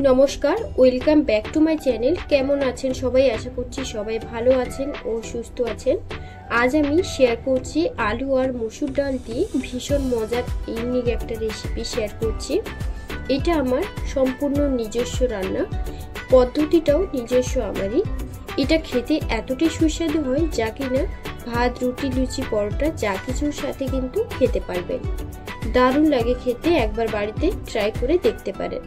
নমস্কার, welcome back to my channel. কেমন আছেন সবাই? আশা করছি সবাই ভালো আছেন ও সুস্থ আছেন। আজ আমি শেয়ার করছি আলু আর মসুর ডাল দিয়ে ভীষণ মজার ইউনিক একটা রেসিপি শেয়ার করছি। এটা আমার সম্পূর্ণ নিজস্ব রান্না, পদ্ধতিটাও নিজস্ব আমারই। এটা খেতে এতটাই সুস্বাদু হয় যা কিনা ভাত, রুটি, লুচি, পরোটা যা কিছুর সাথে কিন্তু খেতে পারবেন। দারুণ লাগে খেতে, একবার বাড়িতে ট্রাই করে দেখতে পারেন।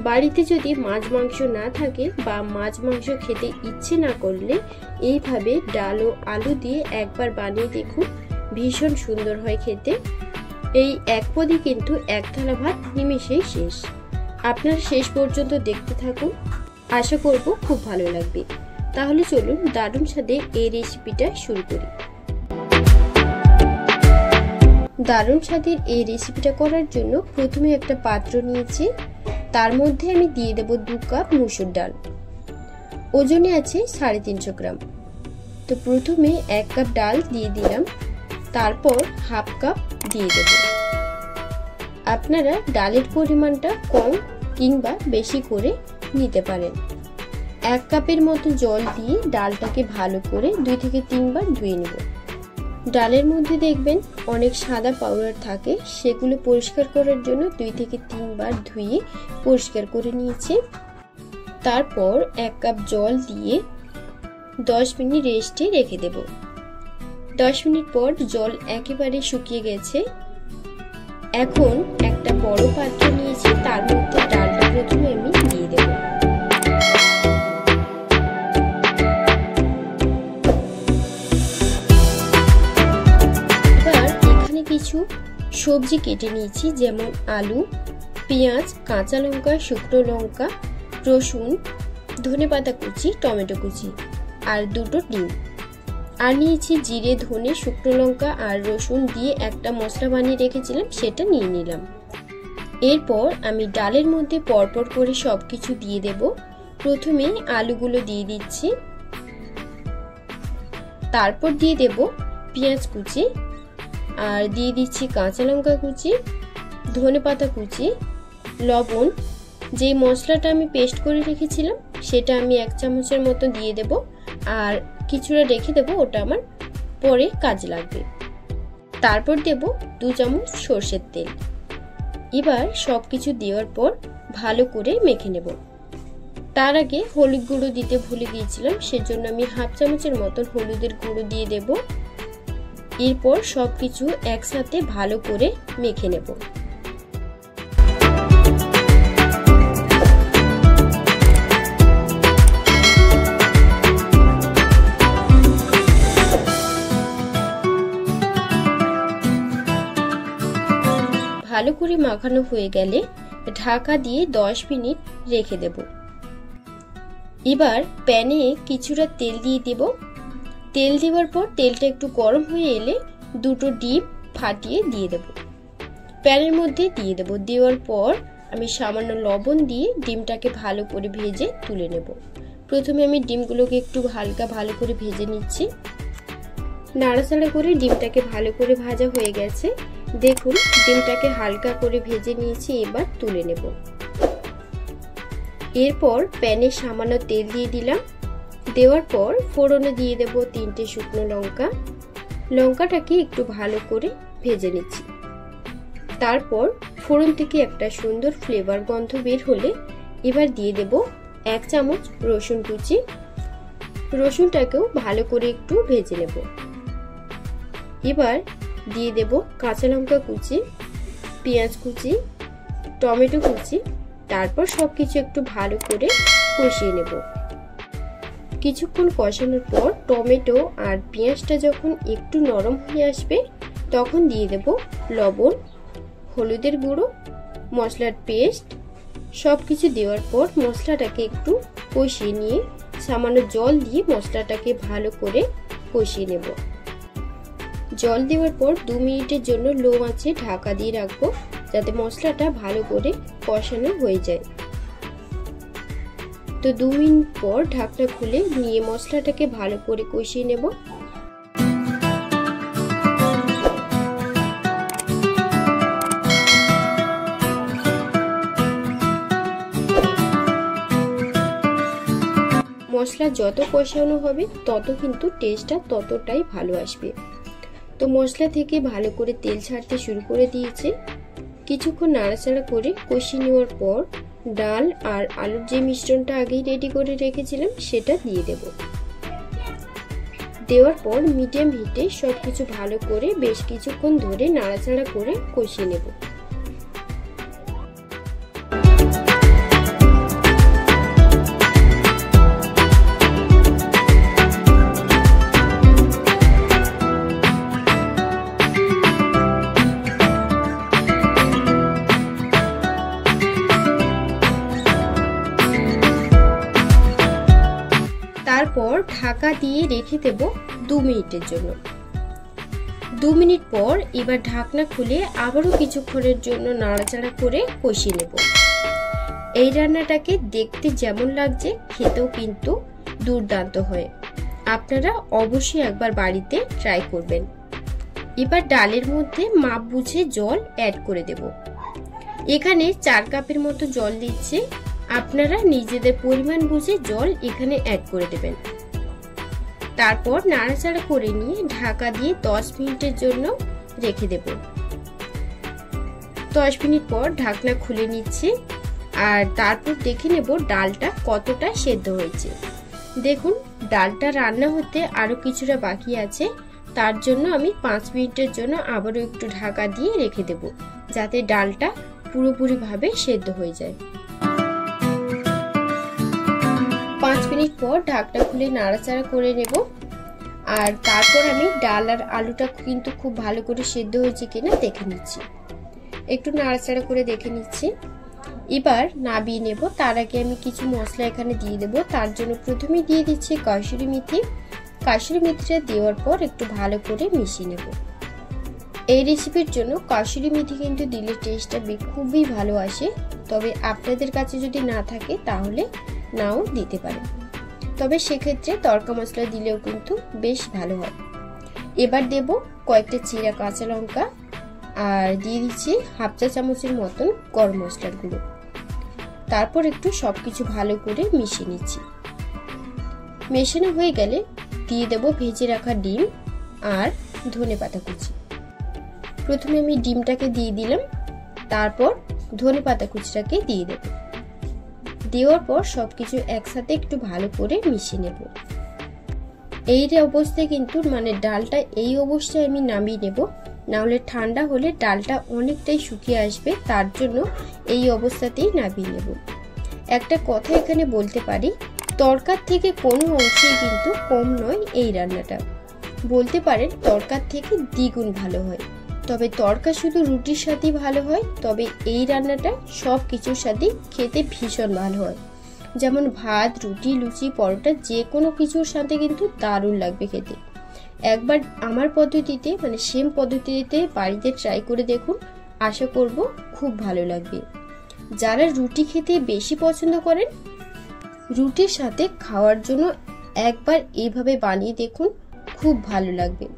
বাড়িতে যদি মাছ মাংস না থাকে বা মাছ মাংস খেতে ইচ্ছে না করলে এইভাবে ডাল ও আলু দিয়ে একবার বানিয়ে দেখুন, ভীষণ সুন্দর হয় খেতে। এই এক পদে কিন্তু এক থালা ভাত নিমেষেই শেষ। আপনারা শেষ পর্যন্ত দেখতে থাকুন, আশা করব খুব ভালো লাগবে। তাহলে চলুন দারুণ স্বাদের এই রেসিপিটা শুরু করি। দারুণ স্বাদের এই রেসিপিটা করার জন্য প্রথমে একটা পাত্র নিয়েছি, তার মধ্যে আমি দিয়ে দেব 2 কাপ মসুর ডাল। ওজনে আছে 350 গ্রাম। তো প্রথমে 1 কাপ ডাল দিয়ে দিলাম, তারপর হাফ কাপ দিয়ে দেব। আপনারা ডালের পরিমাণটা কম কিংবা বেশি করে নিতে পারেন। 1 কাপের মতো জল দিয়ে ডালটাকে ভালো করে 2 থেকে 3 বার ধুয়ে নেব। ডালের মধ্যে দেখবেন অনেক সাদা পাউডার থাকে, সেগুলো পরিষ্কার করার জন্য 2 থেকে 3 বার ধুয়ে পরিষ্কার করে নিয়েছি। তারপর 1 কাপ জল দিয়ে 10 মিনিট রেস্টে রেখে দেব। 10 মিনিট পর জল একেবারে শুকিয়ে গেছে। এখন একটা বড় পাত্র নিয়েছি, তার মধ্যে ডালটা প্রথমে আমি দিয়ে দেব। কিছু সবজি কেটে নিয়েছি, যেমন আলু, পেঁয়াজ, কাঁচা লঙ্কা, শুকনো লঙ্কা, রসুন, ধনেপাতা কুচি, টমেটো কুচি আর 2টো ডিম। আর নিয়েছি জিরে, ধনে, শুকনো লঙ্কা আর রসুন দিয়ে একটা মশলা বানিয়ে রেখেছিলাম, সেটা নিয়ে নিলাম। এরপর আমি ডালের মধ্যে পরপর করে সবকিছু দিয়ে দেব। প্রথমে আলুগুলো দিয়ে দিচ্ছি, তারপর দিয়ে দেব পেঁয়াজ কুচি, আর দিয়ে দিচ্ছি কাঁচা লঙ্কা কুচি, ধনেপাতা কুচি, লবণ। যে মশলাটা আমি পেস্ট করে রেখেছিলাম সেটা আমি 1 চামচের মতো দিয়ে দেব, আর কিছুটা রেখে দেব, ওটা আমার পরে কাজে লাগবে। তারপর দেব 2 চামচ সরষের তেল। এবার সবকিছু দেওয়ার পর ভালো করে মেখে নেব। তার আগে হলুদ গুঁড়ো দিতে ভুলে গিয়েছিলাম, সেজন্য আমি হাফ চামচের মতো হলুদের গুঁড়ো দিয়ে দেব। এরপর সবকিছু একসাথে ভালো করে মেখে নেব। ভালো করে মাখানো হয়ে গেলে ঢাকা দিয়ে 10 মিনিট রেখে দেব। এবার প্যানে কিছুটা তেল দিয়ে দেব। তেল দেওয়ার পর তেলটা একটু গরম হয়ে এলে 2টো ডিম ফাটিয়ে দিয়ে দেব। প্যানের মধ্যে দিয়ে দেব। দেওয়ার পর আমি সামান্য লবণ দিয়ে ডিমটাকে ভালো করে ভেজে তুলে নেব। প্রথমে আমি ডিমগুলোকে একটু হালকা ভালো করে ভেজে নিচ্ছি। নাড়াচাড়া করে ডিমটাকে ভালো করে ভাজা হয়ে গেছে। দেখুন ডিমটাকে হালকা করে ভেজে নিয়েছি, এবার তুলে নেব। এরপর প্যানে সামান্য তেল দিয়ে দিলাম। দেওয়ার পর ফোড়নে দিয়ে দেব 3টে শুকনো লঙ্কা। লঙ্কাটাকে একটু ভালো করে ভেজে নিচ্ছি। তারপর ফোড়ন থেকে একটা সুন্দর ফ্লেভার গন্ধ বের হলে এবার দিয়ে দেব 1 চামচ রসুন কুচি। রসুনটাকেও ভালো করে একটু ভেজে নেব। এবার দিয়ে দেব কাঁচা লঙ্কা কুচি, পেঁয়াজ কুচি, টমেটো কুচি। তারপর সবকিছু একটু ভালো করে কষিয়ে নেব। কিছুক্ষণ কষানোর পর টমেটো আর পেঁয়াজটা যখন একটু নরম হয়ে আসবে তখন দিয়ে দেব লবণ, হলুদের গুঁড়ো, মশলার পেস্ট। সবকিছু দেওয়ার পর মশলাটাকে একটু কষিয়ে নিয়ে সামান্য জল দিয়ে মশলাটাকে ভালো করে কষিয়ে নেব। জল দেওয়ার পর 2 মিনিটের জন্য লো আঁচে ঢাকা দিয়ে রাখবো, যাতে মশলাটা ভালো করে কষানো হয়ে যায়। তো 2 মিনিট পর ঢাকনা খুলে নিয়ে মশলাটাকে ভালো করে কষিয়ে নেব। মশলা যত কষানো হবে তত কিন্তু টেস্টটা ততটাই ভালো আসবে। তো মশলা থেকে ভালো করে তেল ছাড়তে শুরু করে দিয়েছে। কিছুক্ষণ নাড়াচাড়া করে কষিয়ে নেওয়ার পর ডাল আর আলুর যে মিশ্রণটা আগেই রেডি করে রেখেছিলাম সেটা দিয়ে দেব। দেওয়ার পর মিডিয়াম হিটে সবকিছু ভালো করে বেশ কিছুক্ষণ ধরে নাড়াচাড়া করে কষিয়ে নেব। তারপর ঢাকা দিয়ে রেখে দেব 2 মিনিটের জন্য। 2 মিনিট পর এবার ঢাকনা খুলে আবারও কিছুক্ষণের জন্য নাড়াচাড়া করে কষিয়ে নেব। এই রান্নাটাকে দেখতে যেমন লাগছে খেতেও কিন্তু দুর্দান্ত হয়। আপনারা অবশ্যই একবার বাড়িতে ট্রাই করবেন। এবার ডালের মধ্যে মাপ বুঝে জল অ্যাড করে দেব। এখানে 4 কাপের মতো জল দিচ্ছে, আপনারা নিজেদের পরিমাণ বুঝে জল এখানে অ্যাড করে দেবেন। তারপর নাড়াচাড়া করে নিয়ে ঢাকা দিয়ে 10 মিনিটের জন্য রেখে দেব। 10 মিনিট পর ঢাকনা খুলে নিচ্ছি আর তারপর দেখে নেব ডালটা কতটা সেদ্ধ হয়েছে। দেখুন ডালটা রান্না হতে আরো কিছুটা বাকি আছে, তার জন্য আমি 5 মিনিটের জন্য আবারও একটু ঢাকা দিয়ে রেখে দেব, যাতে ডালটা পুরোপুরিভাবে সেদ্ধ হয়ে যায়। 5 মিনিট পর ঢাকনা খুলে নাড়াচাড়া করে নেব আর তারপর আমি ডাল আর আলুটা কিন্তু খুব ভালো করে সেদ্ধ হয়েছে কিনা দেখে নিচ্ছি। একটু নাড়াচাড়া করে দেখে নিচ্ছি। এবার নাবিয়ে নেব। তার আগে আমি কিছু মশলা এখানে দিয়ে দেব। তার জন্য প্রথমে দিয়ে দিচ্ছি কাসুরি মেথি। কাসুরি মেথিটা দেওয়ার পর একটু ভালো করে মিশিয়ে নেব। এই রেসিপির জন্য কাসুরি মেথি কিন্তু দিলে টেস্টটা খুবই ভালো আসে, তবে আপনাদের কাছে যদি না থাকে তাহলে নাও দিতে পারেন, তবে সেক্ষেত্রে তড়কা মশলা দিলেও কিন্তু বেশ ভালো হয়। এবার দেব কয়েকটা চিরা কাঁচা লঙ্কা আর দিয়ে দিচ্ছি 1/2 চা চামচের মতন গরম মশলার গুঁড়ো। তারপর একটু সবকিছু ভালো করে মিশিয়ে নিচ্ছি। মেশানো হয়ে গেলে দিয়ে দেব ভেজে রাখা ডিম আর ধনেপাতা কুচি। প্রথমে আমি ডিমটাকে দিয়ে দিলাম, তারপর ধনেপাতা কুচিটাকে দিয়ে দেব। দেওয়ার পর সবকিছু একসাথে একটু ভালো করে মিশিয়ে নেব। এই অবস্থায় কিন্তু ডালটা এই অবস্থায় আমি নামিয়ে নেব, না হলে ঠান্ডা হলে ডালটা অনেকটাই শুকিয়ে আসবে, তার জন্য এই অবস্থাতেই নামিয়ে নেব। একটা কথা এখানে বলতে পারি, তরকার থেকে কোনো অংশেই কিন্তু কম নয় এই রান্নাটা। বলতে পারেন তরকার থেকে দ্বিগুণ ভালো হয়। তবে তরকা শুধু রুটির সাথেই ভালো হয়, তবে এই রান্নাটা সব কিছুর সাথেই খেতে ভীষণ ভালো হয়। যেমন ভাত, রুটি, লুচি, পরোটা যে কোনো কিছুর সাথে কিন্তু দারুণ লাগবে খেতে। একবার আমার পদ্ধতিতে সেম পদ্ধতিতে বাড়িতে ট্রাই করে দেখুন, আশা করব খুব ভালো লাগবে। যারা রুটি খেতে বেশি পছন্দ করেন, রুটির সাথে খাওয়ার জন্য একবার এইভাবে বানিয়ে দেখুন, খুব ভালো লাগবে।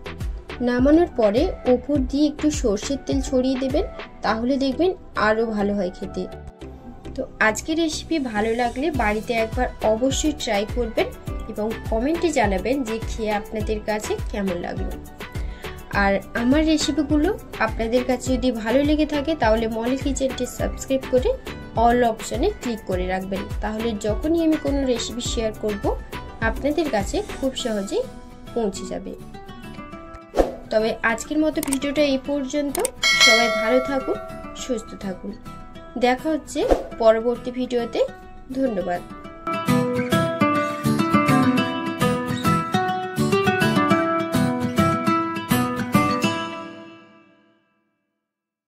নামানোর পরে ওপর দিয়ে একটু সর্ষের তেল ছড়িয়ে দেবেন, তাহলে দেখবেন আরো ভালো হয় খেতে। তো আজকের রেসিপি ভালো লাগলে বাড়িতে একবার অবশ্যই ট্রাই করবেন এবং কমেন্টে জানাবেন যে খেয়ে আপনাদের কাছে কেমন লাগলো। আর আমার রেসিপিগুলো আপনাদের কাছে যদি ভালো লেগে থাকে তাহলে মলি কিচেনটি সাবস্ক্রাইব করে অল অপশনে ক্লিক করে রাখবেন, তাহলে যখনই আমি কোনো রেসিপি শেয়ার করব আপনাদের কাছে খুব সহজেই পৌঁছে যাবে। তবে আজকের মতো ভিডিওটা এই পর্যন্ত। সবাই ভালো থাকুন, সুস্থ থাকুন। দেখা হচ্ছে পরবর্তী ভিডিওতে। ধন্যবাদ।